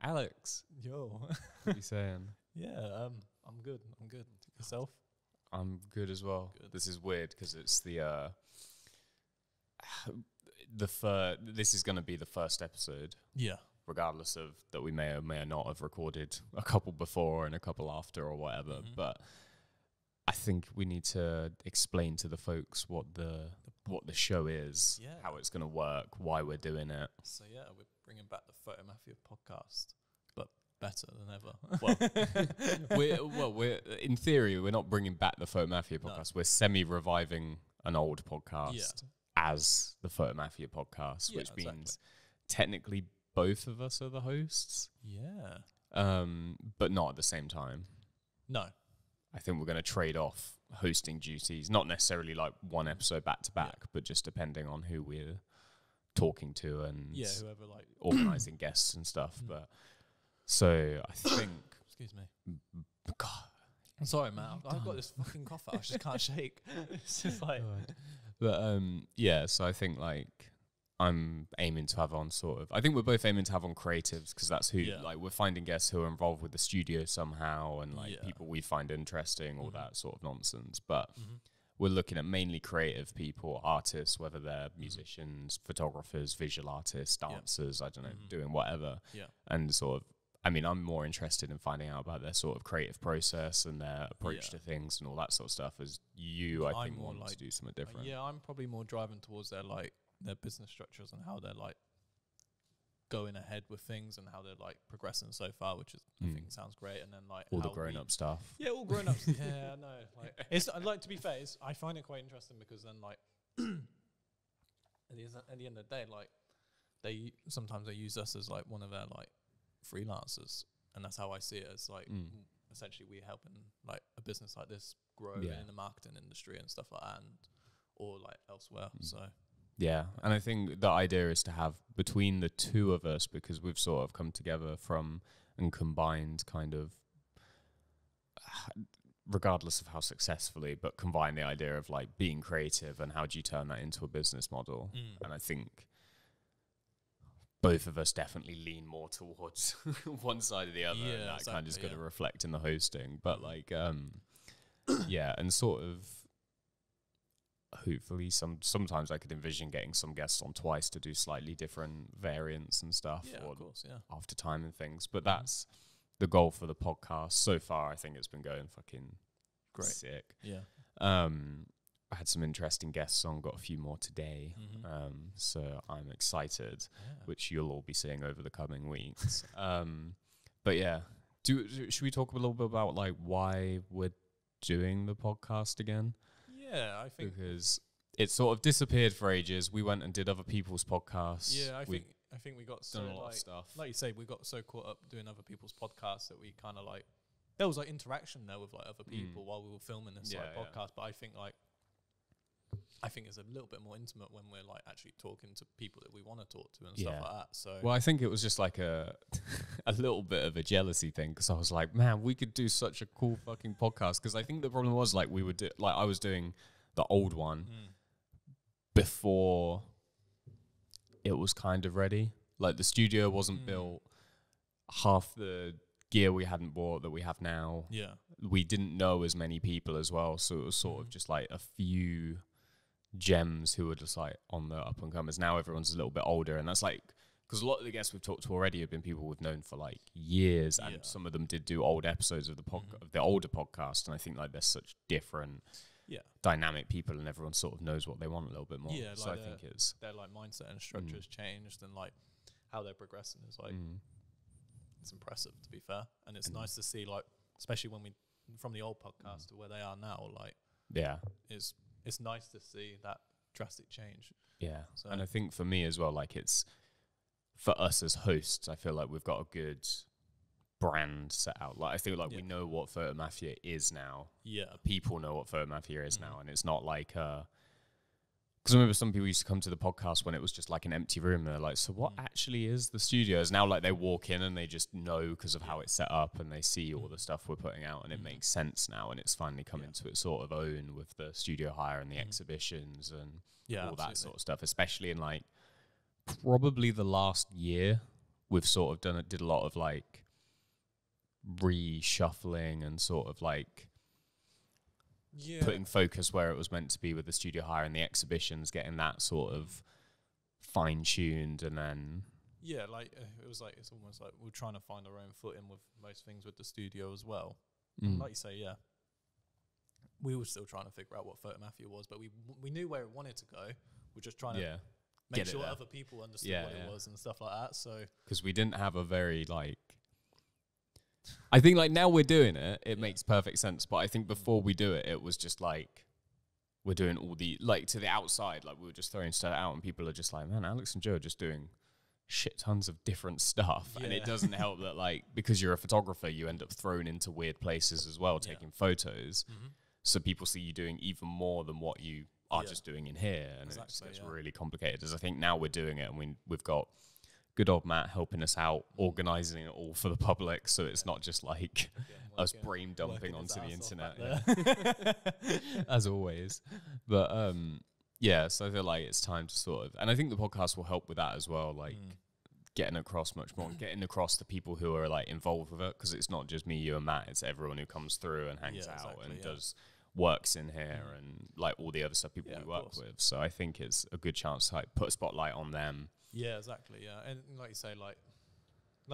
Alex, Yo. what are you saying? Yeah, I'm good. Yourself? I'm good as well. Good. This is weird because it's this is going to be the first episode, Yeah. regardless of that we may or may not have recorded a couple before and a couple after or whatever. Mhm. But I think we need to explain to the folks what the show is, Yeah. how it's going to work, why we're doing it. So yeah, we're bringing back the PHOTOMAFIA podcast, but better than ever. We're in theory, we're not bringing back the PHOTOMAFIA podcast. We're semi-reviving an old podcast as the PHOTOMAFIA podcast, which means technically both of us are the hosts. Yeah. But not at the same time. No. I think we're going to trade off hosting duties, not necessarily like one episode back to back, but just depending on who we're talking to and whoever like organising guests and stuff. But so I think. Excuse me. God. I'm sorry, man. I've got this fucking cough out. I just can't shake. It's just like. But yeah. So I think like I'm aiming to have on I think we're both aiming to have on creatives because that's who like we're finding guests who are involved with the studio somehow and like people we find interesting, all that sort of nonsense. But we're looking at mainly creative people, artists, whether they're musicians, photographers, visual artists, dancers, I don't know, doing whatever. Yeah. And sort of, I mean, I'm more interested in finding out about their sort of creative process and their approach to things and all that sort of stuff as you, I think, want to do something different. Yeah, I'm probably more driving towards their business structures and how they're like going ahead with things and how they're like progressing so far, which is I think sounds great. And then like all the grown up stuff. Yeah, all grown ups. Yeah, I know. Like it's like, to be fair, I find it quite interesting because then like at the end of the day, like sometimes they use us as like one of their like freelancers, and that's how I see it. As like essentially we helping like a business like this grow in the marketing industry and stuff like that, or like elsewhere. So. Yeah, and I think the idea is to have between the two of us, because we've sort of come together from and combined kind of, regardless of how successfully, but combine the idea of like being creative and how do you turn that into a business model. And I think both of us definitely lean more towards one side or the other, and that kind of is going to reflect in the hosting. But like, yeah, and sort of, hopefully sometimes I could envision getting some guests on twice to do slightly different variants and stuff after time and things, but that's the goal for the podcast so far. I think it's been going fucking great, sick. I had some interesting guests on, got a few more today, so I'm excited, which you'll all be seeing over the coming weeks. But yeah, should we talk a little bit about like why we're doing the podcast again? Yeah, I think because it sort of disappeared for ages. We went and did other people's podcasts. Yeah, I think we got so done a lot of stuff. Like you say, we got so caught up doing other people's podcasts that we kind of like there was like interaction there with like other people while we were filming this podcast. But I think it's a little bit more intimate when we're like actually talking to people that we want to talk to and stuff like that. So well, I think it was just like a little bit of a jealousy thing because I was like, man, we could do such a cool fucking podcast. Because I think the problem was like I was doing the old one before it was kind of ready. Like the studio wasn't built. Half the gear we hadn't bought that we have now. Yeah, we didn't know as many people as well, so it was sort of just like a few gems who were just like on the up and comers. Now everyone's a little bit older, and that's like because a lot of the guests we've talked to already have been people we've known for like years, and some of them did do old episodes of the older podcast, and I think like there's such different dynamic people, and everyone sort of knows what they want a little bit more. Yeah, so like I think it's their like mindset and structure has changed, and like how they're progressing is like it's impressive, to be fair. And it's nice to see, like, especially when we from the old podcast to where they are now, like it's nice to see that drastic change. Yeah. So. And I think for me as well, like it's for us as hosts, I feel like we've got a good brand set out. Like I feel like we know what PHOTOMAFIA is now. Yeah. People know what PHOTOMAFIA is now, and it's not like because I remember some people used to come to the podcast when it was just like an empty room. They're like, so what actually is the studio? It's now like they walk in and they just know because of how it's set up, and they see all the stuff we're putting out, and it makes sense now, and it's finally come into its sort of own with the studio hire and the exhibitions and all that sort of stuff, especially in like probably the last year we've sort of did a lot of like reshuffling and sort of like putting focus where it was meant to be with the studio hire and the exhibitions, getting that sort of fine-tuned, and then like it was like, it's almost like we're trying to find our own footing with most things with the studio as well. Like you say, we were still trying to figure out what PHOTOMAFIA was, but we knew where it wanted to go. We're just trying to make sure other people understood what it was and stuff like that. So because we didn't have a very like, I think like now we're doing it, it makes perfect sense. But I think before we do it, it was just like we're doing all the like to the outside, like we were just throwing stuff out, and people are just like, man, Alex and Joe are just doing shit tons of different stuff. And it doesn't help that like because you're a photographer, you end up thrown into weird places as well, taking photos. So people see you doing even more than what you are just doing in here, and it just gets really complicated. As I think now we're doing it, and we've got good old Matt helping us out, organising it all for the public, so it's not just like us brain dumping onto the internet, as always. But so I feel like it's time to sort of, and I think the podcast will help with that as well, like getting across much more, and getting across the people who are like involved with it, because it's not just me, you, and Matt. It's everyone who comes through and hangs out and does works in here and like all the other stuff people we work with. So I think it's a good chance to like put a spotlight on them. Yeah, exactly. Yeah, and like you say, like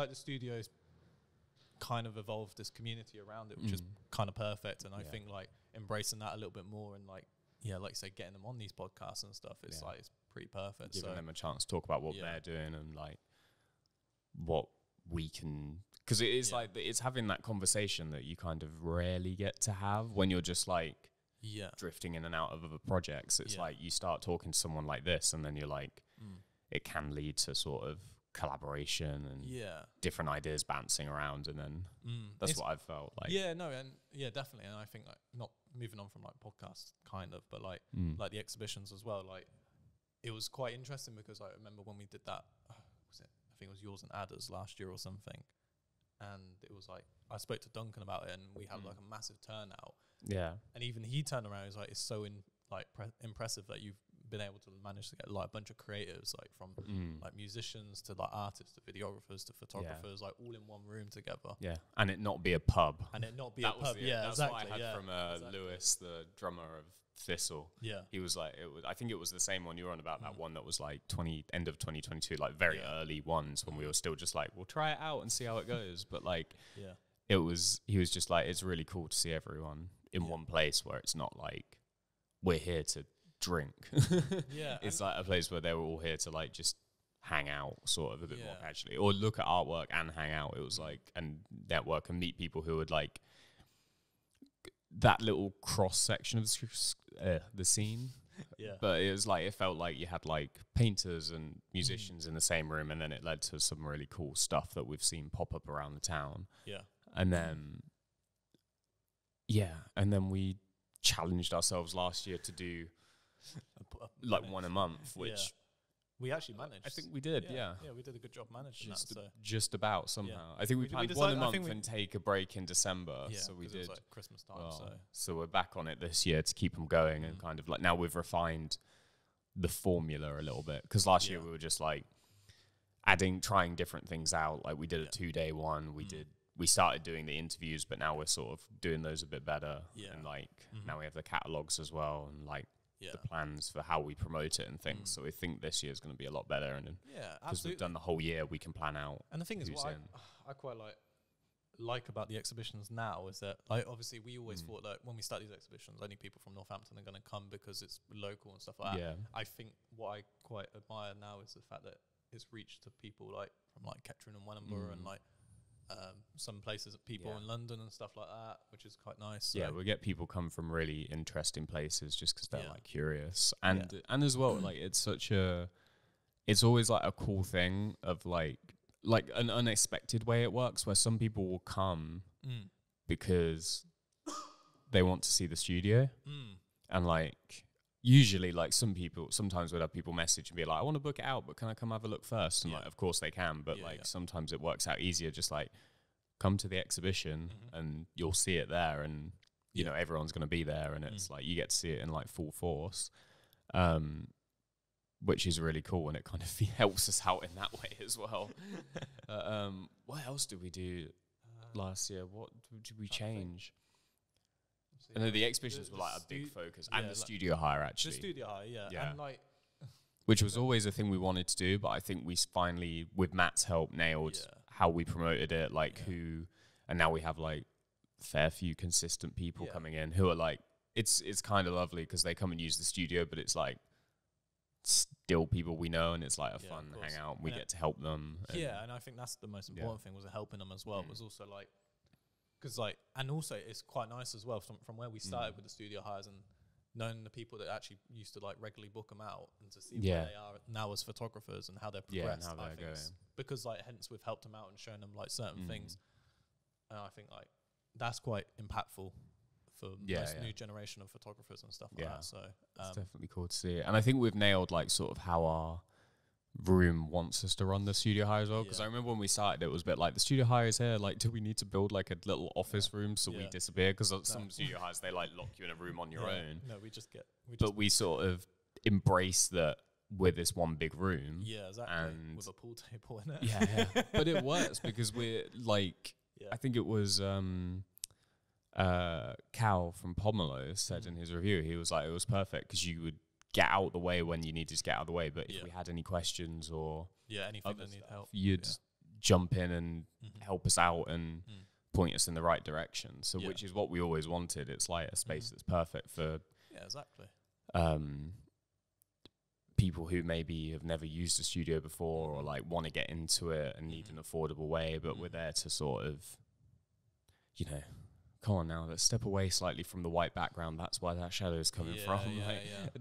the studio's kind of evolved this community around it, which is kind of perfect. And I think like embracing that a little bit more, and like like you say, getting them on these podcasts and stuff, it's like it's pretty perfect. Giving them a chance to talk about what they're doing and like what we can, because it is like it's having that conversation that you kind of rarely get to have when you're just like drifting in and out of other projects. It's like you start talking to someone like this, and then you're like, it can lead to sort of collaboration and different ideas bouncing around, and then that's what I've felt like. Definitely. And I think like not moving on from like podcasts kind of, but like like the exhibitions as well, like it was quite interesting because I remember when we did that, I think it was yours and Ada's last year or something, and it was like I spoke to Duncan about it, and we had like a massive turnout. And even he turned around, he was like, it's so impressive that you've been able to manage to get like a bunch of creatives, like from like musicians to like artists to videographers to photographers, like all in one room together. And it not be a pub. And it not be a pub. That's what I had from Lewis, the drummer of Thistle. He was like, I think it was the same one you were on about, that one that was like end of 2022, like very early ones when we were still just like, we'll try it out and see how it goes. But like, he was just like, it's really cool to see everyone in one place where it's not like we're here to drink. It's like a place where they were all here to like just hang out sort of a bit more casually, or look at artwork and hang out. It was like, and network and meet people who would like that little cross section of the scene. But it was like, it felt like you had like painters and musicians in the same room, and then it led to some really cool stuff that we've seen pop up around the town. And then we challenged ourselves last year to do like one a month, which we actually managed. I think we did. We did a good job managing that. So just about somehow. I think we planned one a month and take a break in December. So we did. It was like Christmas time. So we're back on it this year to keep them going, and kind of like now we've refined the formula a little bit, because last year we were just like trying different things out. Like we did a 2-day one. We started doing the interviews, but now we're sort of doing those a bit better. And like now we have the catalogs as well, and like the plans for how we promote it and things. So we think this year is going to be a lot better. And because we've done the whole year, we can plan out. And the thing is, what I quite like about the exhibitions now is that, like, obviously we always thought that when we start these exhibitions, only people from Northampton are going to come because it's local and stuff like that. I think what I quite admire now is the fact that it's reached to people like from like Kettering and Wellingborough and like some places, people in London and stuff like that, which is quite nice. So we get people come from really interesting places just because they're like curious, and as well, like it's always like a cool thing of like an unexpected way it works, where some people will come because they want to see the studio, and like usually like sometimes we'd have people message and be like, I want to book it out, but can I come have a look first? And like, of course they can, but sometimes it works out easier just like come to the exhibition and you'll see it there, and you know everyone's going to be there, and it's like you get to see it in like full force. which is really cool, and it kind of helps us out in that way as well. What else did we do last year? What did we change? I know the exhibitions were like a big focus, and the studio hire actually. The studio hire, yeah. And like, which was always a thing we wanted to do, but I think we finally, with Matt's help, nailed how we promoted it, like who, and now we have like fair few consistent people coming in who are like, it's kind of lovely because they come and use the studio, but it's like still people we know, and it's like a fun hangout. We get to help them. And I think that's the most important thing, was helping them as well. It was also like, because like, and also it's quite nice as well from where we started with the studio hires and knowing the people that actually used to like regularly book them out, and to see where they are now as photographers and how they're progressed. And how they're going. Because like, hence we've helped them out and shown them like certain things, and I think like that's quite impactful for this new generation of photographers and stuff like that. So it's definitely cool to see, and I think we've nailed like sort of how our room wants us to run the studio hire as well, because I remember when we started it was a bit like, the studio hire is here, like do we need to build like a little office room so we disappear, because some studio hires they like lock you in a room on your own. No, we sort of embrace that we're this one big room, exactly, and with a pool table in it. But it works because we're like I think it was Cal from Pomelo said in his review, he was like, it was perfect because you would get out the way when you needed to get out of the way, but if we had any questions or anything that need help, you'd jump in and help us out and point us in the right direction. So which is what we always wanted. It's like a space that's perfect for people who maybe have never used a studio before, or like want to get into it and need an affordable way, but we're there to sort of, you know, come on now, let's step away slightly from the white background. That's where that shadow is coming from.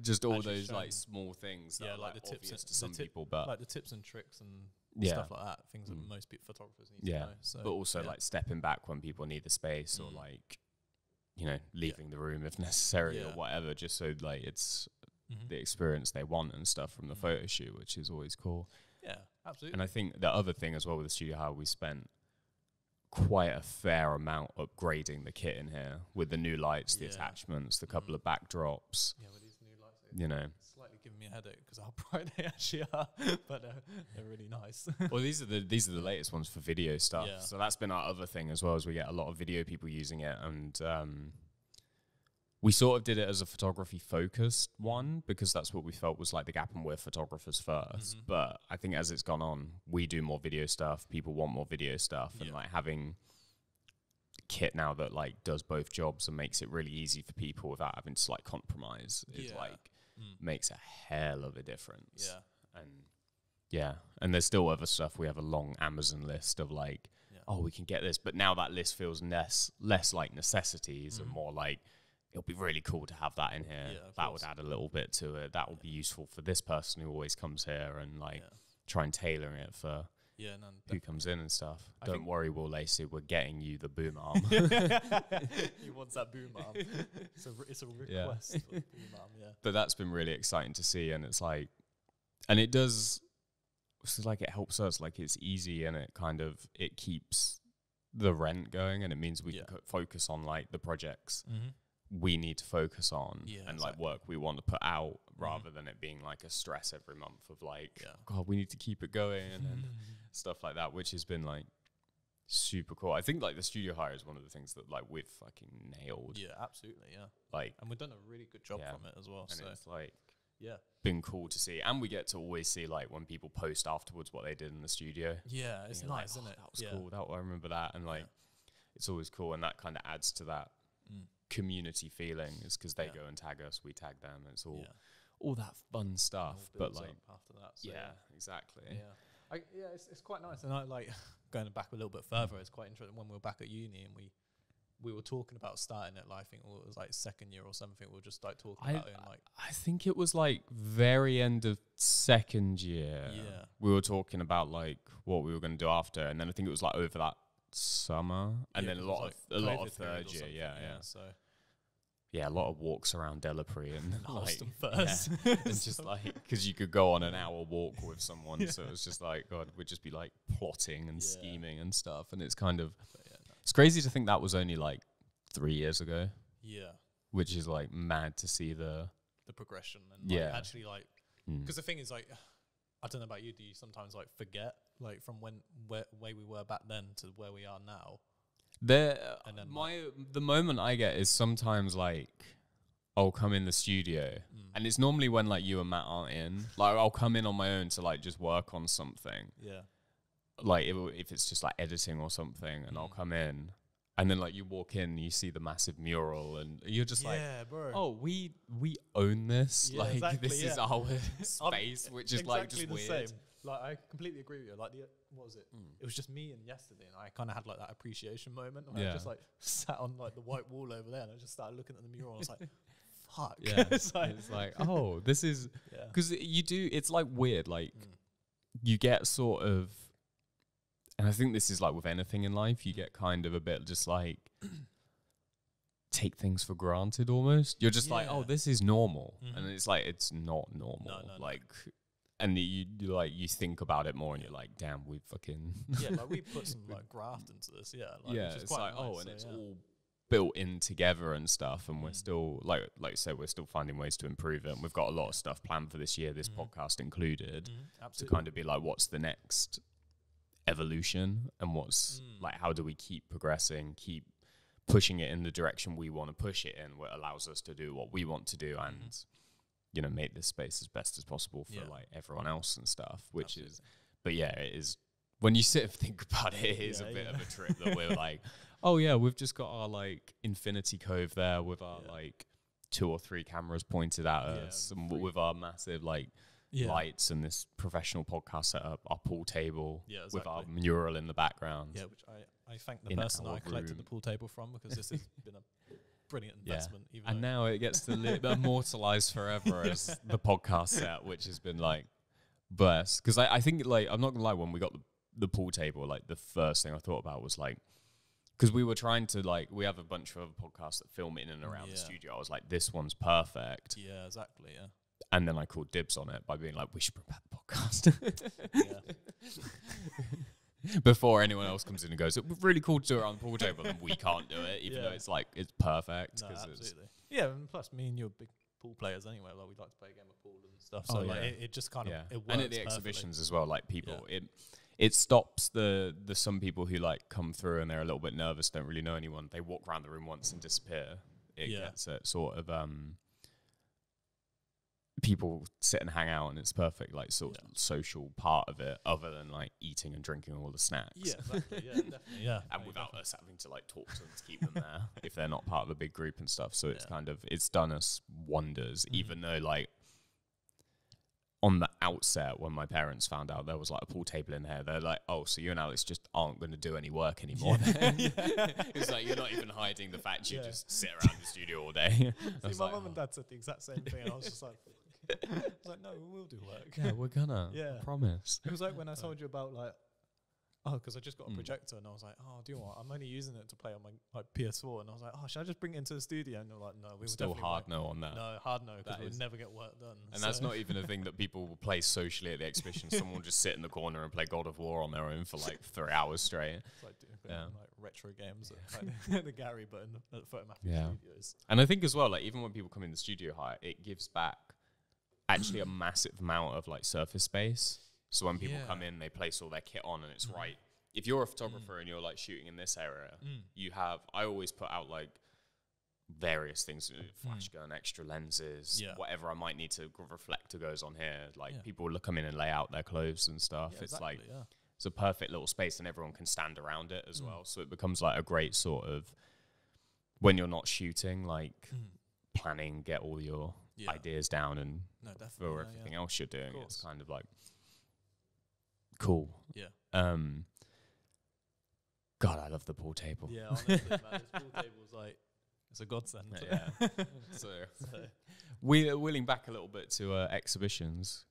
Just all actually those like small things that are like the tips to some people, but like the tips and tricks and stuff like that, things that most photographers need to know. So, but also like stepping back when people need the space, or like, you know, leaving the room if necessary or whatever, just so like it's the experience they want and stuff from the photo shoot, which is always cool. Yeah, absolutely. And I think the other thing as well with the studio, how we spent quite a fair amount upgrading the kit in here with the new lights, the attachments, the couple of backdrops. Yeah, with these new lights, you know, slightly giving me a headache because how bright they actually are, but they're really nice. Well, these are the latest ones for video stuff. Yeah. So that's been our other thing as well, as we get a lot of video people using it, and we sort of did it as a photography focused one because that's what we felt was like the gap, and we're photographers first. But I think as it's gone on, we do more video stuff. People want more video stuff, and like having kit now that like does both jobs and makes it really easy for people without having to like compromise is like makes a hell of a difference. And there's still other stuff. We have a long Amazon list of like, oh, we can get this, but now that list feels less like necessities and more like, it'll be really cool to have that in here. That would add a little bit to it. That would be useful for this person who always comes here, and like try and tailor it for who comes in and stuff. Don't worry, Will Lacey, we're getting you the boom arm. He wants that boom arm. It's a request for the boom arm, But that's been really exciting to see, and it's like, and it does, it's like it helps us, like it's easy, and it keeps the rent going, and it means we can focus on like the projects we need to focus on and like work we want to put out, rather than it being like a stress every month of like, God, we need to keep it going and stuff like that, which has been like super cool. I think like the studio hire is one of the things that like we've fucking nailed. Yeah, absolutely. Yeah. Like, and we've done a really good job from it as well. And so it's like, been cool to see, and we get to always see like when people post afterwards what they did in the studio. Yeah, it's nice, like, isn't it? That was cool. I remember that, and like it's always cool, and that kind of adds to that community feeling, is because they go and tag us, we tag them. It's all that fun stuff, but like after that, so exactly. It's quite nice, and I like going back a little bit further. It's quite interesting when we were back at uni and we were talking about starting it. Like, I think it was like second year or something. We were just like talking about it. And like, I think it was like very end of second year. Yeah, we were talking about like what we were going to do after, and then I think it was like over that summer, and then a lot of third year. So a lot of walks around Delapre and like first, and just like, because you could go on an hour walk with someone, so it was just like, God, we'd just be like plotting and scheming and stuff, and it's kind of it's crazy to think that was only like 3 years ago. Yeah, which is like mad to see the progression and like actually like because the thing is like, I don't know about you. Do you sometimes like forget like from where we were back then to where we are now? And then the moment I get is sometimes like I'll come in the studio, and it's normally when like you and Matt aren't in. Like I'll come in on my own to like just work on something. Yeah. Like if it's just like editing or something, and I'll come in. And then, like, you walk in, you see the massive mural, and you're just like, bro. "Oh, we own this. Yeah, like, exactly, this is our space, which is like just the weird." Same. Like, I completely agree with you. Like, what was it? It was just me and yesterday, and I kind of had like that appreciation moment. Where I just like sat on like the white wall over there, and I just started looking at the mural. And I was like, "Fuck!" Yeah, it's like, oh, this is because you do. It's like weird. Like, you get sort of. And I think this is like with anything in life, you get kind of a bit just like take things for granted almost. You're just like, oh, this is normal. And it's like, it's not normal. No. Like, and you like, you think about it more and you're like, damn, we fucking. Yeah, like we put some like graft into this. Yeah. Like, yeah. It's like, nice, it's all built in together and stuff. And we're still, like you said, we're still finding ways to improve it. And we've got a lot of stuff planned for this year, this podcast included, to kind of be like, what's the next evolution and what's like how do we keep progressing, keep pushing it in the direction we want to push it in, what allows us to do what we want to do and you know make this space as best as possible for like everyone else and stuff, which is but yeah, it is when you sit and think about it, it is a bit of a trip that we're like, oh yeah, we've just got our like infinity cove there with our like 2 or 3 cameras pointed at us and with our massive like lights and this professional podcast setup, our pool table with our mural in the background. Yeah, which I thank the person I collected the pool table from because this has been a brilliant investment. Even and now it gets to live immortalized forever as the podcast set, which has been like blessed. Because I think like I'm not gonna lie, when we got the pool table, like the first thing I thought about was like, because we were trying to like, we have a bunch of other podcasts that film in and around the studio. I was like, this one's perfect. Yeah, exactly. Yeah. And then I called dibs on it by being like, we should bring back the podcast. Before anyone else comes in and goes, it'd be really cool to do it on the pool table, and we can't do it, even though it's like, it's perfect. No, absolutely. Yeah, and plus me and you are big pool players anyway. Like, we'd like to play a game of pool and stuff. So like, it just kind of, it works. And at the exhibitions as well, like people, it stops the some people who like come through and they're a little bit nervous, don't really know anyone. They walk around the room once and disappear. It gets it sort of, people sit and hang out, and it's perfect, like sort of social part of it, other than like eating and drinking all the snacks. Yeah, exactly. Yeah, definitely. Yeah, and without us having to like talk to them to keep them there if they're not part of a big group and stuff. So it's kind of it's done us wonders. Even though like on the outset, when my parents found out there was like a pool table in there, they're like, "Oh, so you and Alex just aren't going to do any work anymore?" It's like you're not even hiding the fact you just sit around the studio all day. See, my mum and dad said the exact same thing, and I was just like. I was like, no, we will do work. Yeah, we're gonna. I promise. It was like when I told you about like, because I just got a projector, and I was like, oh, do you know what? I'm only using it to play on my like PS4, and I was like, oh, should I just bring it into the studio? And they're like, no, we will still definitely hard no on that. No, hard no, because we'll never get work done. And that's not even a thing that people will play socially at the exhibition. Someone will just sit in the corner and play God of War on their own for like 3 hours straight. It's like doing like retro games at the Gary, but in the PHOTOMAFIA studios. And I think as well, like even when people come in the studio hire, it gives back actually a massive amount of like surface space. So when people come in, they place all their kit on, and it's right. If you're a photographer and you're like shooting in this area, you have, I always put out like various things, flash gun, extra lenses, whatever I might need to, reflector goes on here. Like people will come in and lay out their clothes and stuff. It's exactly, like, it's a perfect little space, and everyone can stand around it as well. So it becomes like a great sort of, when you're not shooting, like planning, get all your ideas down, and for everything else you're doing, it's kind of like cool. God, I love the pool table. Yeah, honestly, man, this pool table's like, it's a godsend. So we're wheeling back a little bit to exhibitions.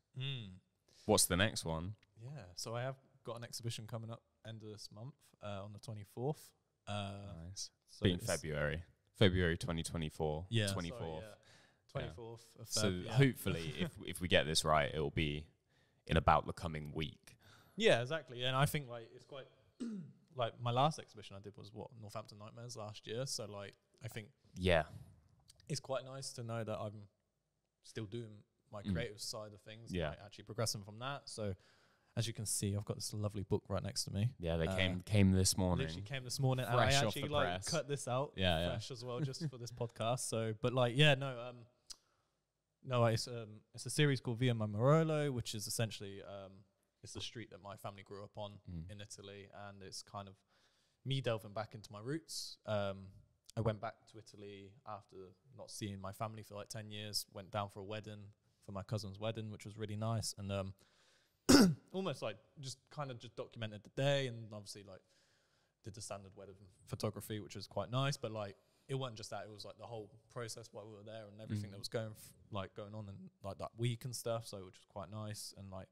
What's the next one? Yeah, so I have got an exhibition coming up end of this month on the 24th. Nice. So being February 2024. Yeah, 24th. 24th of Feb. So hopefully, if we get this right, it will be in about the coming week. Yeah, exactly. And I think like it's quite like my last exhibition I did was Northampton Nightmares last year. So like I think it's quite nice to know that I'm still doing my creative side of things, Yeah. like actually progressing from that. So as you can see, I've got this lovely book right next to me. Yeah, they came this morning. Literally came this morning, Fresh and I off actually the like press. cut this out fresh as well, just for this podcast. So, but like, yeah, no, it's a series called Via Marmaruolo, which is essentially it's the street that my family grew up on in Italy, and it's kind of me delving back into my roots. I went back to Italy after not seeing my family for like 10 years, went down for a wedding, for my cousin's wedding, which was really nice. And almost like just documented the day, and obviously like did the standard wedding photography, which was quite nice. But like it wasn't just that; it was like the whole process while we were there and everything that was going on in like that week and stuff. So which was quite nice, and like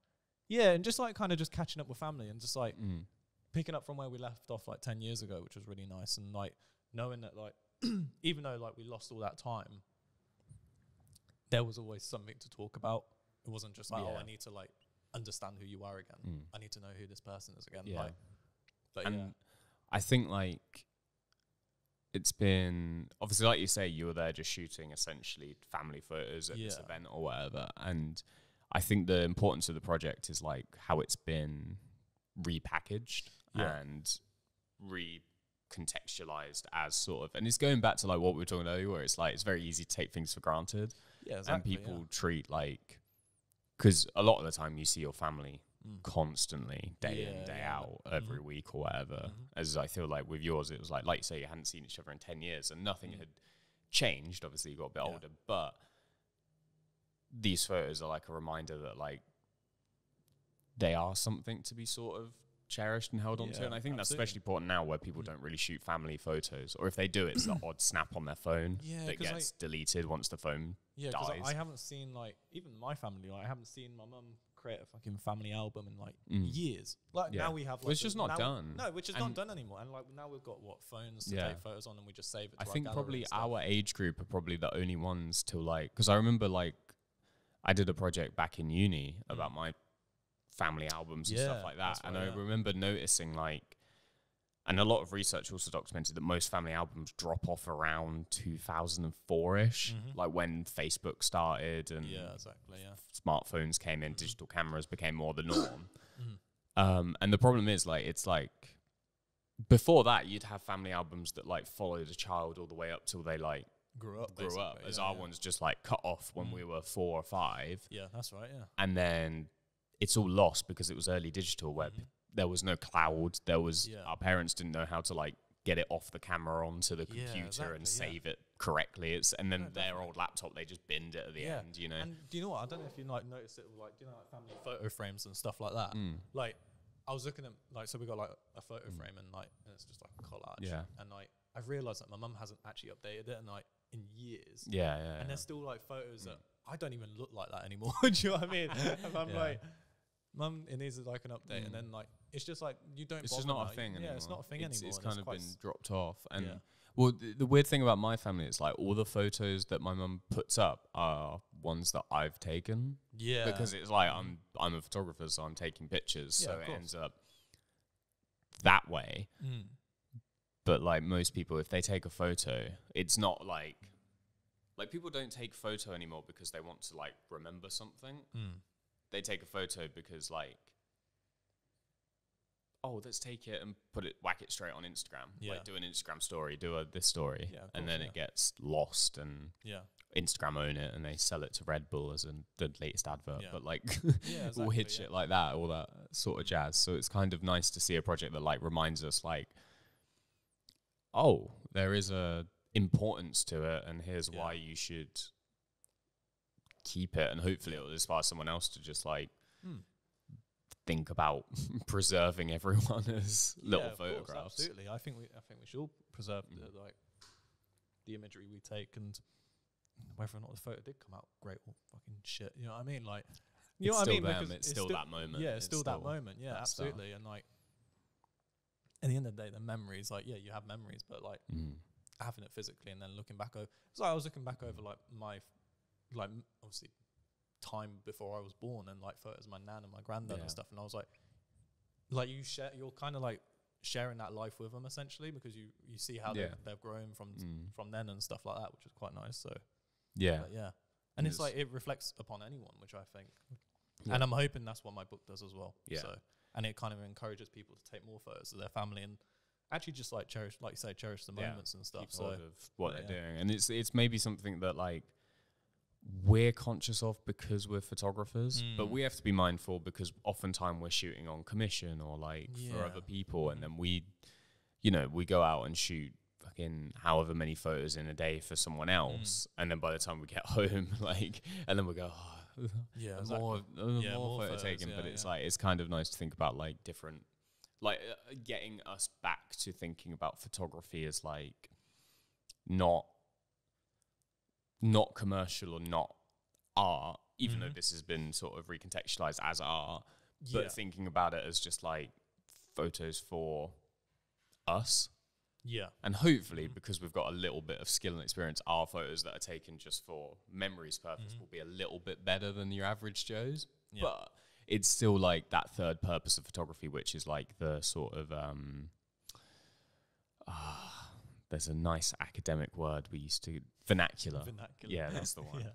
and just like kind of just catching up with family and just like picking up from where we left off like 10 years ago, which was really nice. And like knowing that like even though like we lost all that time, there was always something to talk about. It wasn't just like, oh, I need to like understand who you are again. I need to know who this person is again. Yeah. Like, but and I think like it's been obviously, like you say, you were there just shooting essentially family photos at this event or whatever. And I think the importance of the project is like how it's been repackaged and recontextualized as sort of, and it's going back to like what we were talking earlier, where it's like it's very easy to take things for granted. Yeah, exactly, and people treat like, because a lot of the time you see your family constantly, day in, day out, every week or whatever. As I feel like with yours, it was like you say, you hadn't seen each other in 10 years and nothing had changed. Obviously, you got a bit older, but these photos are like a reminder that like they are something to be sort of cherished and held on to. And I think that's especially important now where people don't really shoot family photos, or if they do, it's the odd snap on their phone that gets deleted once the phone dies. I haven't seen like, even my family, like I haven't seen my mum create a fucking family album in like years. Like now we have like, well, it's just not done. No, which is not done anymore. And like now we've got phones to take photos on, and we just save it to I think probably our our age group are probably the only ones to like, because I remember like I did a project back in uni about my family albums and stuff like that, and I remember noticing like, and a lot of research also documented that most family albums drop off around 2004-ish, like when Facebook started and smartphones came in, digital cameras became more the norm. And the problem is like, it's like before that you'd have family albums that like followed a child all the way up till they like grew up, as our ones just like cut off when we were 4 or 5. Yeah, that's right. Yeah, and then it's all lost because it was early digital where there was no cloud. There was our parents didn't know how to like get it off the camera onto the computer and save it correctly. And then their old laptop, they just binned it at the end, you know. And do you know what? I don't know if you like noticed it with like, do you know, like family photo frames and stuff like that. Like I was looking at like, so we got like a photo frame and it's just like a collage. Yeah. And like I've realized that my mum hasn't actually updated it in years. And there's still like photos that I don't even look like that anymore. Do you know what I mean? And I'm like, Mum, it needs like an update, and then like it's just like you don't. It's just not a thing anymore. Yeah, it's not a thing anymore. It's kind of been dropped off. And well, the weird thing about my family is like all the photos that my mum puts up are ones that I've taken. Yeah, because it's like I'm a photographer, so I'm taking pictures, so it ends up that way. But like most people, if they take a photo, it's not like people don't take photo anymore because they want to like remember something. They take a photo because like, oh, let's take it and whack it straight on Instagram. Like do an Instagram story, this story, and then it gets lost, and Instagram own it and they sell it to Red Bull as the latest advert. But like, we'll hit shit like that, all that sort of jazz. So it's kind of nice to see a project that like reminds us like, oh, there is a importance to it, and here's why you should keep it, and hopefully it'll inspire someone else to just like think about preserving everyone as little photographs. Course, absolutely, I think we should all preserve the imagery we take, and whether or not the photo did come out great or fucking shit, you know what I mean? Like, you know what I mean? Because it's still that moment. Yeah, it's still that moment. Yeah, absolutely. And like, at the end of the day, the memories, like, you have memories, but like having it physically and then looking back over. So I was looking back over like my obviously time before I was born, and like photos of my nan and my granddad and stuff, and I was like you're kind of like sharing that life with them essentially, because you see how they've grown from then and stuff like that, which is quite nice. So And it's like it reflects upon anyone, which I think, Yeah. and I'm hoping that's what my book does as well. Yeah. So, and it kind of encourages people to take more photos of their family and actually just like cherish, like you say, cherish the moments and stuff. Keep So hold of what they're doing, and it's maybe something that like we're conscious of because we're photographers, but we have to be mindful because oftentimes we're shooting on commission or like for other people, and then we go out and shoot fucking however many photos in a day for someone else, and then by the time we get home, like, and then we go, more photo taking. But it's like it's kind of nice to think about like different, like getting us back to thinking about photography as like not commercial or not art, even though this has been sort of recontextualized as art, but thinking about it as just like photos for us. Yeah. And hopefully, because we've got a little bit of skill and experience, our photos that are taken just for memories purpose will be a little bit better than your average Joe's. Yeah. But it's still like that third purpose of photography, which is like the sort of, there's a nice academic word we used to, vernacular. Yeah, that's the one.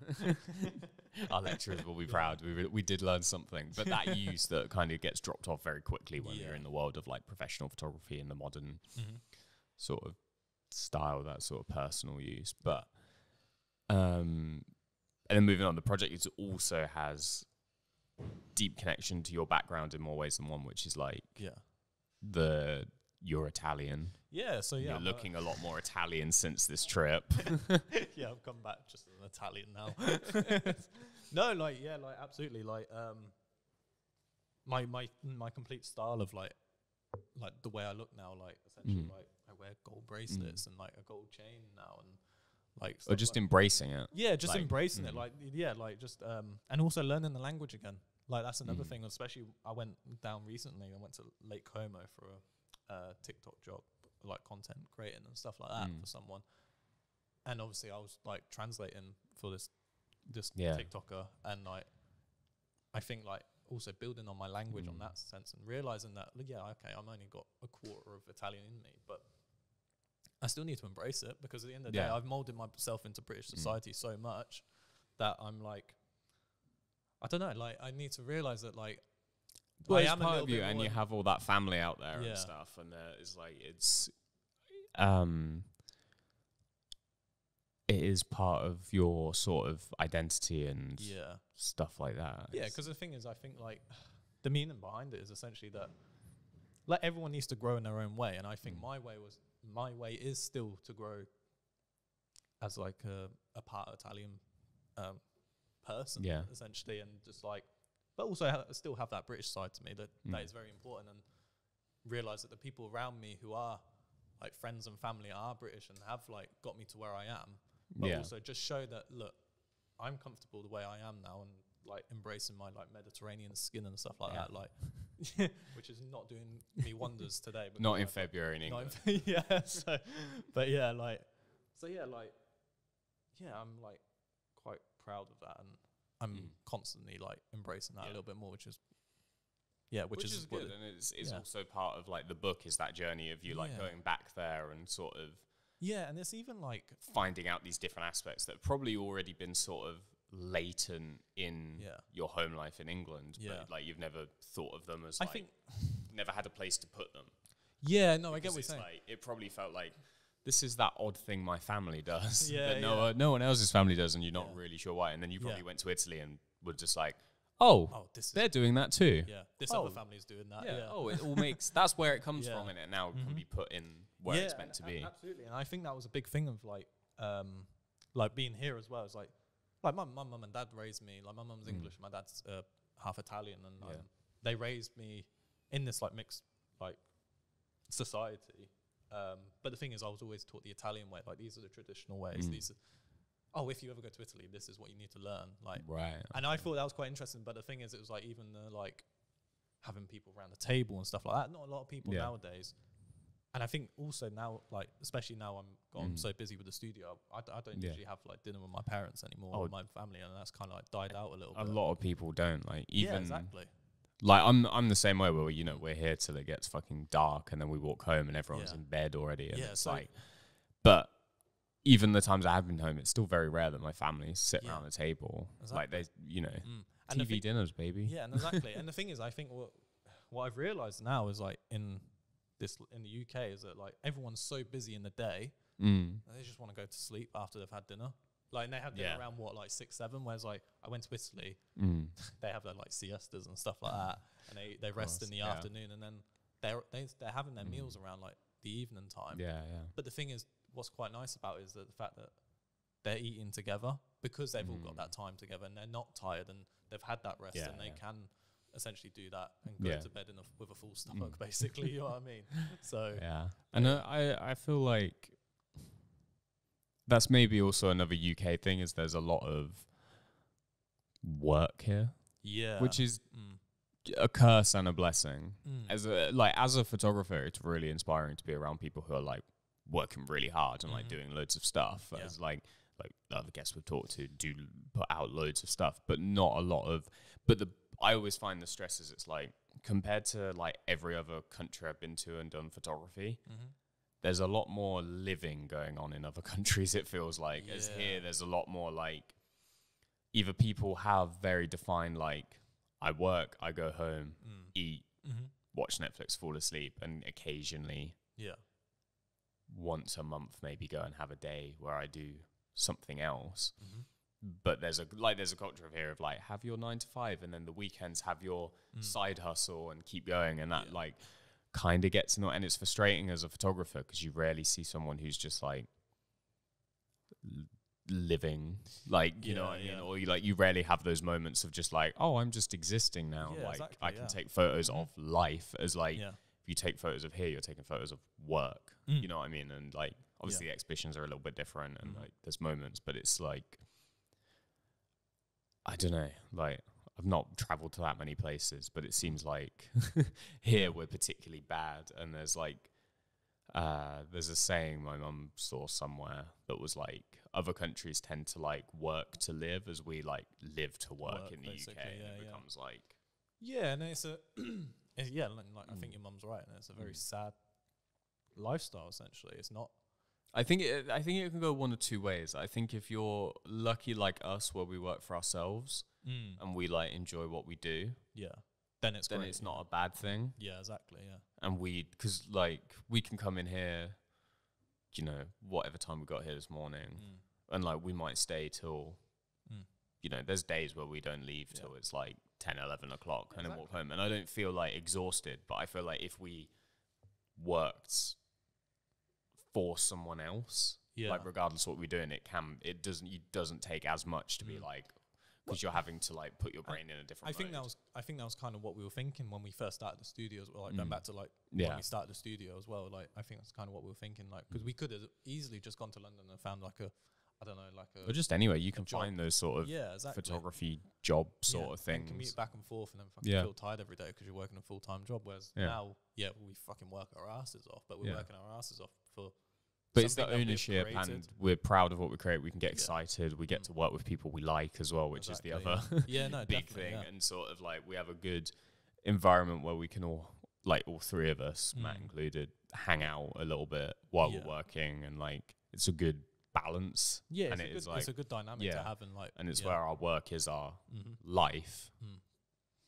Our lecturers will be proud. We did learn something. But that use that kind of gets dropped off very quickly when you're in the world of like professional photography and the modern sort of style, that sort of personal use. But and then moving on, the project also has deep connection to your background in more ways than one, which is like you're Italian. Yeah, so you're looking a lot more Italian since this trip. Yeah, I've come back just as an Italian now. No, like absolutely, like my complete style of like the way I look now, like essentially like I wear gold bracelets and like a gold chain now, and like or just like embracing it. Yeah, just like, embracing it, like like just and also learning the language again. Like that's another thing, especially I went down recently. I went to Lake Como for a TikTok job, like content creating and stuff like that for someone. And obviously I was like translating for this TikToker, and like I think like also building on my language on that sense and realizing that I'm only got a quarter of Italian in me, but I still need to embrace it because at the end of the day I've molded myself into British society so much that I'm like, I don't know, like I need to realize that like I am part of you, and you have all that family out there and stuff, and it's like it is part of your sort of identity and stuff like that. Yeah, because the thing is, I think like the meaning behind it is essentially that like everyone needs to grow in their own way, and I think my way is still to grow as like a part Italian person, essentially, and just like, but also still have that British side to me that is very important, and realize that the people around me who are like friends and family are British and have like got me to where I am, but also just show that look, I'm comfortable the way I am now, and like embracing my like Mediterranean skin and stuff like that, like which is not doing me wonders today. Not in February in England. I'm like quite proud of that, and I'm constantly like embracing that a little bit more, which is is good, and it's also part of like the book is that journey of you like going back there and sort of and it's even like finding out these different aspects that have probably already been sort of latent in your home life in England, but like you've never thought of them as like, I think never had a place to put them. Yeah, no, I get what you're saying. Like, it probably felt like this is that odd thing my family does that no one else's family does, and you're not really sure why. And then you probably went to Italy and were just like, they're doing that too. Yeah, this other family's doing that. Yeah. Oh, it all makes, that's where it comes from, and it now can be put in where it's meant to be. Absolutely, and I think that was a big thing of like being here as well. It's like my mum and dad raised me. Like my mum's English, my dad's half Italian, and they raised me in this like mixed like society. But the thing is, I was always taught the Italian way. Like these are the traditional ways. These are, if you ever go to Italy, this is what you need to learn. Like, and I thought that was quite interesting. But the thing is, it was like even like having people around the table and stuff like that. Not a lot of people nowadays. And I think also now, like especially now, I'm so busy with the studio. I don't usually have like dinner with my parents anymore, or my family, and that's kind of like died out a little bit. A lot of people don't like even. Yeah, exactly. Like I'm the same way where we're here till it gets fucking dark, and then we walk home and everyone's in bed already, and it's like, but even the times I have been home, it's still very rare that my family sit around the table. Exactly. Like they, And TV dinners, baby. Yeah, and exactly. And the thing is, I think what I've realized now is like in the UK is that like everyone's so busy in the day, they just want to go to sleep after they've had dinner. Like, and they have dinner around what, like 6, 7. Whereas like I went to Italy, they have their like siestas and stuff like that, and they rest in the afternoon, and then they're having their meals around like the evening time. Yeah. But the thing is, what's quite nice about it is that the fact that they're eating together because they've all got that time together, and they're not tired, and they've had that rest, and they can essentially do that and go to bed with a full stomach, basically. You know what I mean? So and I feel like that's maybe also another UK thing, is there's a lot of work here, which is a curse and a blessing. As a photographer, it's really inspiring to be around people who are like working really hard and like doing loads of stuff. As like the other guests we've talked to do put out loads of stuff, but not a lot of. But I always find the stress is, it's like compared to like every other country I've been to and done photography, there's a lot more living going on in other countries, it feels like. As here, there's a lot more like, either people have very defined like, I work, I go home, eat, watch Netflix, fall asleep, and occasionally once a month maybe go and have a day where I do something else. But there's a culture of here of like, have your 9 to 5, and then the weekends have your side hustle and keep going, and that like kind of gets annoying. And it's frustrating as a photographer because you rarely see someone who's just like living, like, you know what I mean? Or you rarely have those moments of just like, oh, I'm just existing now. Like exactly, I can take photos of life, as like if you take photos of here, you're taking photos of work. You know what I mean? And like obviously the exhibitions are a little bit different, and like there's moments, but it's like, I don't know, like I've not traveled to that many places, but it seems like here we're particularly bad. And there's like there's a saying my mum saw somewhere that was like, other countries tend to like work to live as we like live to work in the UK. And it becomes like, and it's a like I think your mum's right, and it's a very sad lifestyle essentially. It's not. I think it can go one of two ways. I think if you're lucky like us, where we work for ourselves and we like enjoy what we do, then it's not a bad thing. Yeah, exactly. Yeah, and because like we can come in here, you know, whatever time we got here this morning, and like we might stay till, you know, there's days where we don't leave till it's like 10, 11 o'clock, and then walk home, and I don't feel like exhausted, but I feel like if we worked for someone else, like regardless of what we're doing, it doesn't take as much to be like, because you're having to like put your brain in a different mode. I think that was kind of what we were thinking when we first started the studio as well. Like going back to like when we started the studio as well. Like I think that's kind of what we were thinking. Like because we could have easily just gone to London and found like or just anywhere you can find those sort of photography job sort of things. You commute back and forth and then fucking feel tired every day because you're working a full-time job. Whereas now, we fucking work our asses off, but we're working our asses off for. But it's the ownership, and we're proud of what we create. We can get excited. We get to work with people we like as well, which is the other big thing. And sort of like we have a good environment where we can all, like all three of us, Matt included, hang out a little bit while we're working, and like it's a good balance. And it's a good dynamic to have, and like, and it's where our work is our life.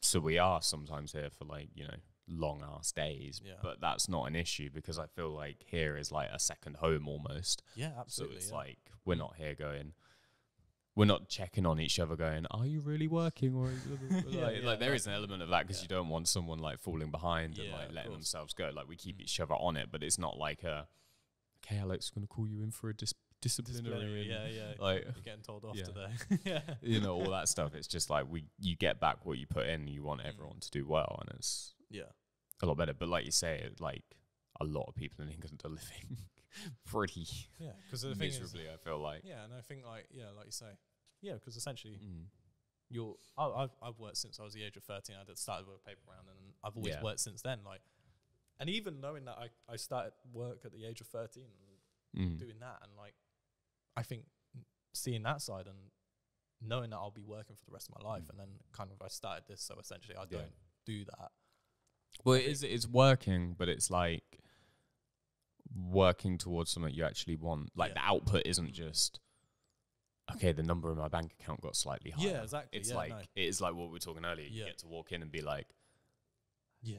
So we are sometimes here for like, you know, long ass days, but that's not an issue because I feel like here is like a second home almost. Absolutely. So it's like we're not here we're not checking on each other going, are you really working? Or like there is an element of that because you don't want someone like falling behind and like letting themselves go. Like we keep each other on it, but it's not like okay, Alex, I'm going to call you in for a disciplinary. Like you're getting told off today. You know, all that stuff. It's just like you get back what you put in. You want everyone to do well, and it's a lot better. But like you say, like a lot of people in England are living pretty because miserably. I feel like and I think like you say because essentially I've worked since I was the age of 13. I started with a paper round, and I've always worked since then. Like, and even knowing that I started work at the age of 13 and doing that, and like I think seeing that side and knowing that I'll be working for the rest of my life, and then kind of I started this, so essentially I don't do that. Well, it's working, but it's like working towards something you actually want. Like the output isn't just, okay, the number in my bank account got slightly higher. Yeah, exactly. It's it is like what we were talking earlier. You get to walk in and be like,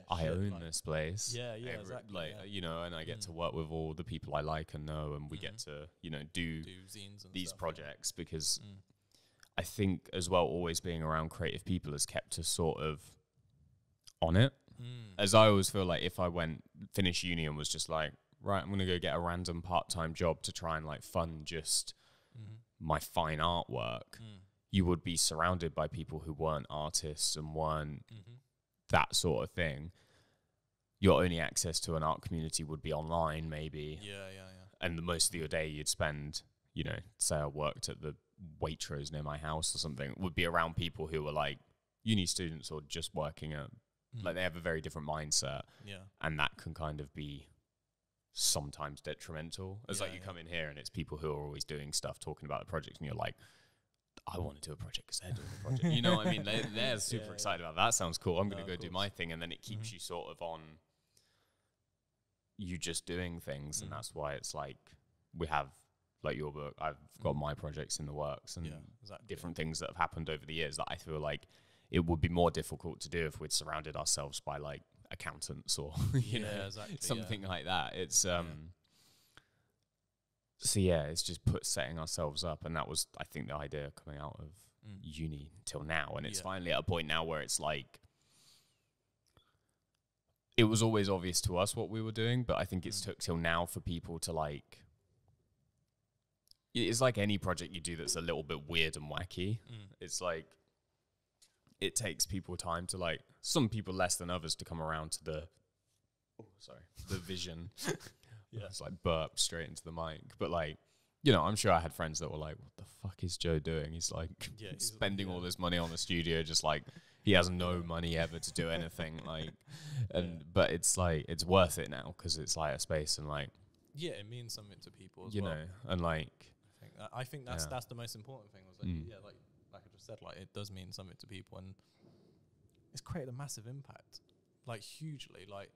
I own this place. Yeah, exactly. Like, you know, and I get to work with all the people I like and know, and we get to, you know, do zines and these stuff, projects because I think as well, always being around creative people has kept us sort of on it. As I always feel like if I finished uni and was just like, right, I'm going to go get a random part-time job to try and like fund just my fine artwork, you would be surrounded by people who weren't artists and weren't that sort of thing. Your only access to an art community would be online, maybe. Yeah. And the most of your day you'd spend, you know, say I worked at the Waitrose near my house or something, would be around people who were like uni students or just working at, like they have a very different mindset. Yeah. And that can kind of be sometimes detrimental. It's like you come in here and it's people who are always doing stuff, talking about the project, and you're like, I want to do a project because they're doing a project. You know what I mean? They're super excited about that. Sounds cool. I'm going to go do my thing. And then it keeps you sort of on you just doing things. And that's why it's like we have, like your book, I've got my projects in the works and different things that have happened over the years that I feel like it would be more difficult to do if we'd surrounded ourselves by like accountants or, you know, something like that. It's, so yeah, it's just setting ourselves up. And that was, I think, the idea coming out of uni till now. And it's finally at a point now where it's like, it was always obvious to us what we were doing, but I think it's took till now for people to like, it's like any project you do that's a little bit weird and wacky. It's like, it takes people time to like, some people less than others to come around to the vision. It's like burp straight into the mic. But like, you know, I'm sure I had friends that were like, what the fuck is Joe doing? He's like spending all this money on the studio, just like he has no money ever to do anything. Like, but it's like, it's worth it now because it's like a space and like, it means something to people as you know, and like, I think that's the most important thing was like, like I just said, like it does mean something to people and it's created a massive impact, like hugely. Like,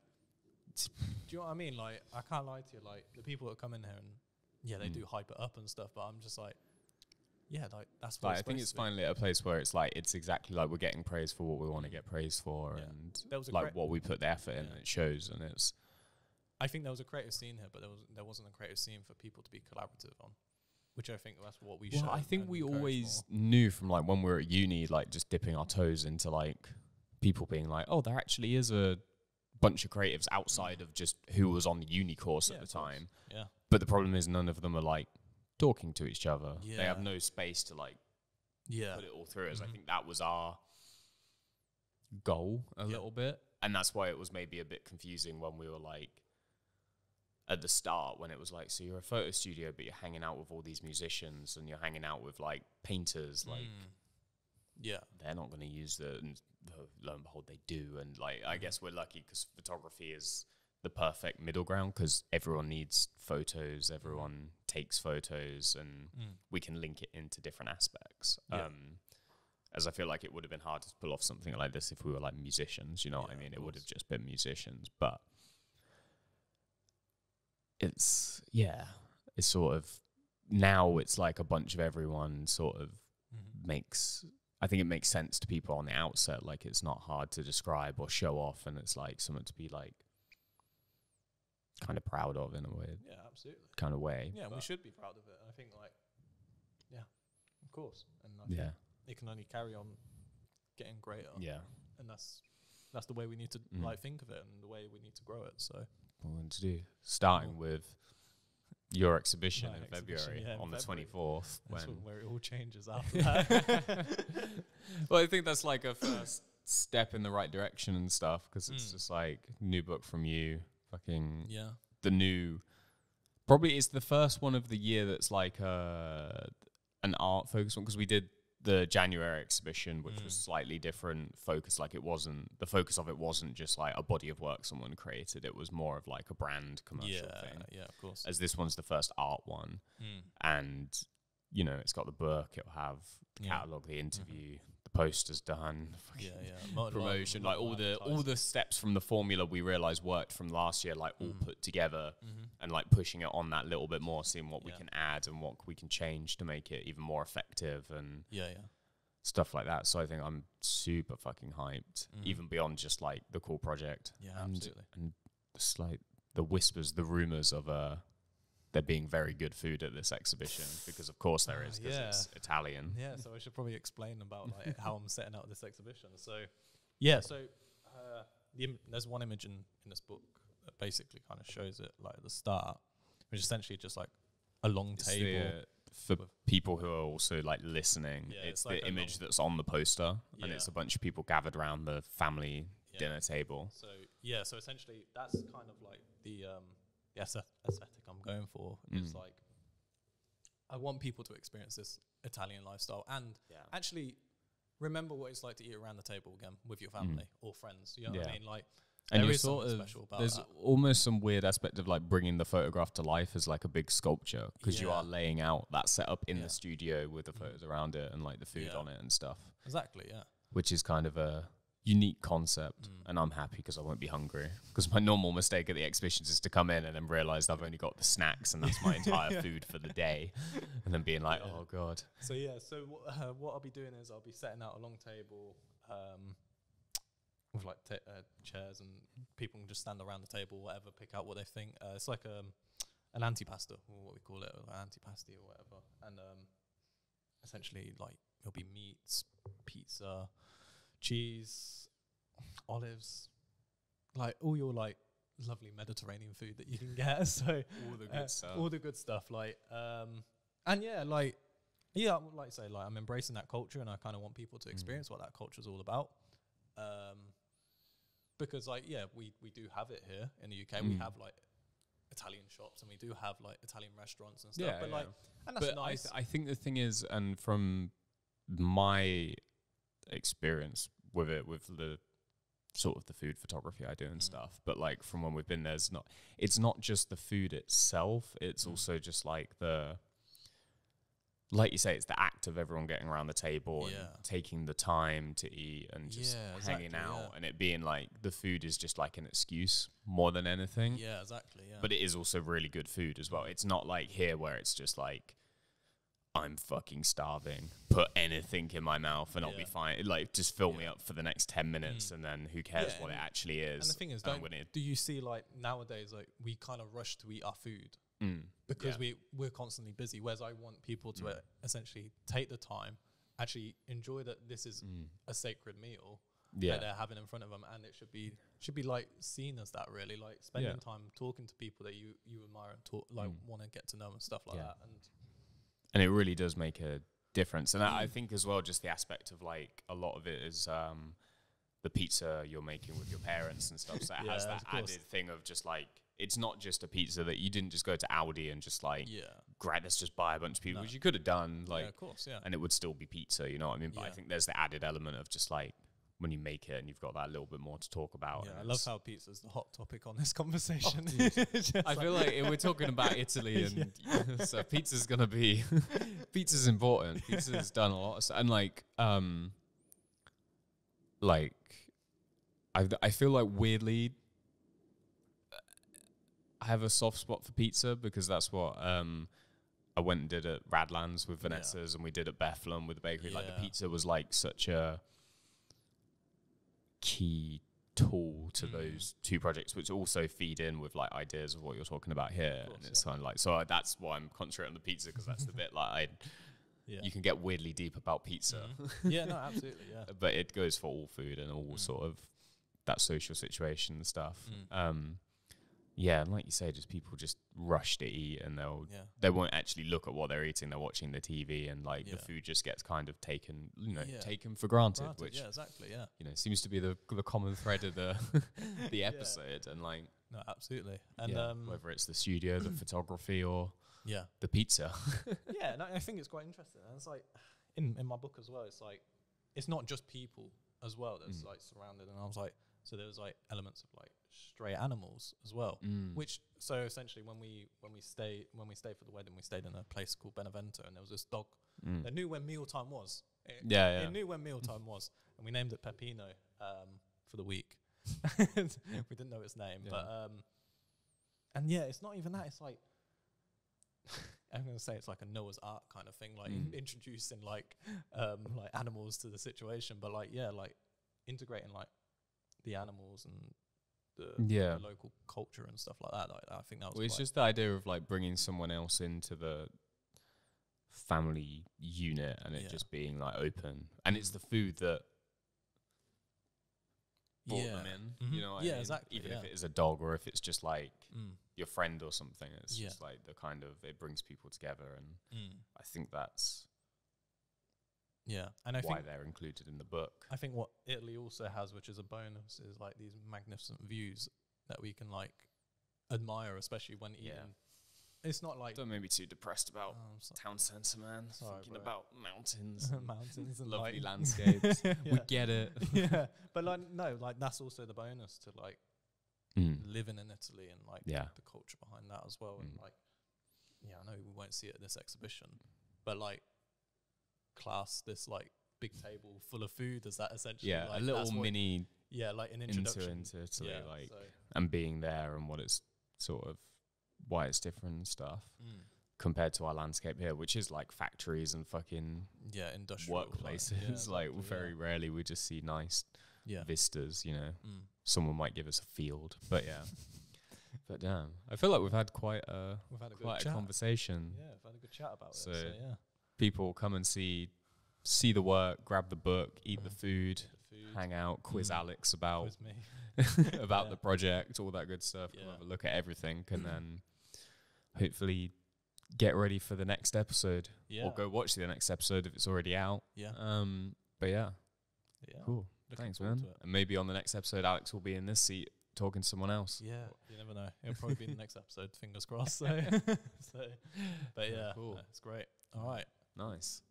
do you know what I mean? Like, I can't lie to you. Like, the people that come in here and they do hype it up and stuff, but I'm just like, like that's what I think it's finally at a place where it's like it's exactly like we're getting praised for what we want to get praised for, and like what we put the effort in, and it shows. And it's, I think there was a creative scene here, but there wasn't a creative scene for people to be collaborative on, which I think that's what we should. I think we always knew from like when we were at uni, like just dipping our toes into like people being like, oh, there actually is a bunch of creatives outside of just who was on the uni course at the time. Yeah. But the problem is none of them are like talking to each other. Yeah. They have no space to like put it all through. As I think that was our goal a little bit. And that's why it was maybe a bit confusing when we were like at the start, when it was like, so you're a photo studio, but you're hanging out with all these musicians and you're hanging out with like painters, like they're not going to use the, and lo and behold they do. And like, I guess we're lucky because photography is the perfect middle ground because everyone needs photos, everyone takes photos, and we can link it into different aspects. As I feel like it would have been hard to pull off something like this if we were like musicians, you know what I mean? It would have just been musicians, but it's sort of, now it's like a bunch of everyone sort of I think it makes sense to people on the outset. Like, it's not hard to describe or show off, and it's like something to be like kind of proud of in a way. Yeah, absolutely. Kind of way. Yeah, we should be proud of it. I think like, of course. And I think it can only carry on getting greater. Yeah. And that's the way we need to like think of it and the way we need to grow it. So what we're going to do, starting with your exhibition in February on the 24th. Where it all changes after that. Well, I think that's like a first step in the right direction and stuff, because it's just like new book from you, fucking the new, probably is the first one of the year that's like an art focused one, because we did the January exhibition, which was slightly different focus. Like, the focus of it wasn't just like a body of work someone created. It was more of like a brand commercial thing. Yeah, of course. As this one's the first art one. And, you know, it's got the book, it'll have the catalogue, the interview, the the poster's done, promotion, like all the steps from the formula we realized worked from last year, like all put together, and like pushing it on that little bit more, seeing what we can add and what we can change to make it even more effective and stuff like that. So I think I'm super fucking hyped, even beyond just like the cool project. Yeah, absolutely. And it's like the whispers, the rumors of there being very good food at this exhibition, because of course there is, because it's Italian. Yeah, so I should probably explain about like how I'm setting out this exhibition. So there's one image in this book that basically kind of shows it like at the start, which is essentially just like a long table. For people who are also like listening, it's like the image that's on the poster, and it's a bunch of people gathered around the family dinner table. So essentially that's kind of like the aesthetic I'm going for. Is like, I want people to experience this Italian lifestyle and actually remember what it's like to eat around the table again with your family or friends. You know what I mean? Like, and there is something special about there's that. almost some weird aspect of like bringing the photograph to life as like a big sculpture, because you are laying out that setup in the studio with the photos around it and like the food on it and stuff. Exactly, which is kind of a unique concept, and I'm happy because I won't be hungry, because my normal mistake at the exhibitions is to come in and then realize I've only got the snacks and that's my entire food for the day, and then being like, oh god. So what I'll be doing is I'll be setting out a long table with like chairs, and people can just stand around the table, whatever, pick out what they think. It's like an antipasta, or what we call it, or antipasti or whatever, and essentially like it'll be meats, pizza, cheese, olives, like all your like lovely Mediterranean food that you can get. So all the good stuff. All the good stuff. Like and like I say, like I'm embracing that culture, and I kind of want people to experience what that culture is all about. Because like we do have it here in the UK. We have like Italian shops, and we do have like Italian restaurants and stuff. But like, and that's nice. I think the thing is, and from my experience with it, with the sort of the food photography I do and stuff, but like from when we've been there, it's not just the food itself, it's also just like like you say, it's the act of everyone getting around the table and taking the time to eat and just hanging out, and it being like the food is just like an excuse more than anything. Yeah, exactly. Yeah, but it is also really good food as well. It's not like here where it's just like, I'm fucking starving, put anything in my mouth and I'll be fine. Like, just fill me up for the next 10 minutes and then who cares what it actually is. And the thing is, do you see like nowadays, like we kind of rush to eat our food because we're constantly busy, whereas I want people to essentially take the time, actually enjoy that this is a sacred meal that they're having in front of them, and it should be like seen as that, really, like spending time talking to people that you admire and want to get to know and stuff like that. And it really does make a difference. And I think as well, just the aspect of like a lot of it is the pizza you're making with your parents and stuff. So it has that added thing of just like, it's not just a pizza that you didn't just go to Aldi and just like, great, let's just buy a bunch of people, which you could have done, like, of course, and it would still be pizza, you know what I mean? But I think there's the added element of just like, when you make it and you've got that little bit more to talk about. Yeah, I love how pizza's the hot topic on this conversation. I feel like we're talking about Italy, and so pizza's gonna be pizza's important. Pizza's done a lot of stuff, and like I feel like weirdly I have a soft spot for pizza, because that's what I went and did at Radlands with Vanessa's, and we did at Bethlehem with the bakery. Like the pizza was like such a key tool to those two projects, which also feed in with like ideas of what you're talking about here. Course, and it's kind of like, so that's why I'm concentrating on the pizza, because that's the bit like you can get weirdly deep about pizza. Yeah, no, absolutely, yeah. But it goes for all food and all sort of that social situation and stuff. Yeah, and like you say, just people just rush to eat, and they won't actually look at what they're eating. They're watching the TV, and like the food just gets kind of taken, taken for granted. Which exactly, seems to be the common thread of the the episode. And like, no, absolutely, and whether it's the studio, the photography, or the pizza. No, I think it's quite interesting. And it's like in my book as well. It's like, it's not just people as well that's like surrounded. And I was like, So there was like elements of like stray animals as well. Which so essentially when we stayed for the wedding, we stayed in a place called Benevento, and there was this dog that knew when mealtime was. It knew when mealtime was, and we named it Peppino for the week. We didn't know its name, but and yeah, it's not even that. It's like I'm gonna say it's like a Noah's Ark kind of thing, like introducing like animals to the situation, but like like integrating like the animals and the local culture and stuff like that. Like, I think that was. Well, it's just the idea of like bringing someone else into the family unit and it just being like open, and it's the food that brought them in. You know what I mean? Exactly. Even if it is a dog or if it's just like your friend or something, it's just like the kind of it brings people together, and I think that's and I why think they're included in the book. I think what Italy also has, which is a bonus, is like these magnificent views that we can like admire, especially when eating. It's not like don't make me too depressed about town centre, man. Thinking about mountains, mountains, and lovely like landscapes. We get it. But like no, like that's also the bonus to like living in Italy and like the culture behind that as well. And like I know we won't see it at this exhibition, but like class this like big table full of food as that essentially like a little mini like an introduction into Italy, like and being there and what it's sort of why it's different and stuff compared to our landscape here, which is like factories and fucking industrial workplaces. Like very rarely we just see nice vistas, you know. Someone might give us a field, but but damn, I feel like we've had quite a conversation. We've had a good chat about it. So people come and see the work, grab the book, eat the food, hang out, quiz Alex about about the project, all that good stuff. Come have a look at everything, and then hopefully get ready for the next episode, or go watch the next episode if it's already out. But cool. Thanks, man. And maybe on the next episode, Alex will be in this seat talking to someone else. Yeah, you never know. It'll probably be in the next episode. Fingers crossed. But cool. It's great. All right. Nice.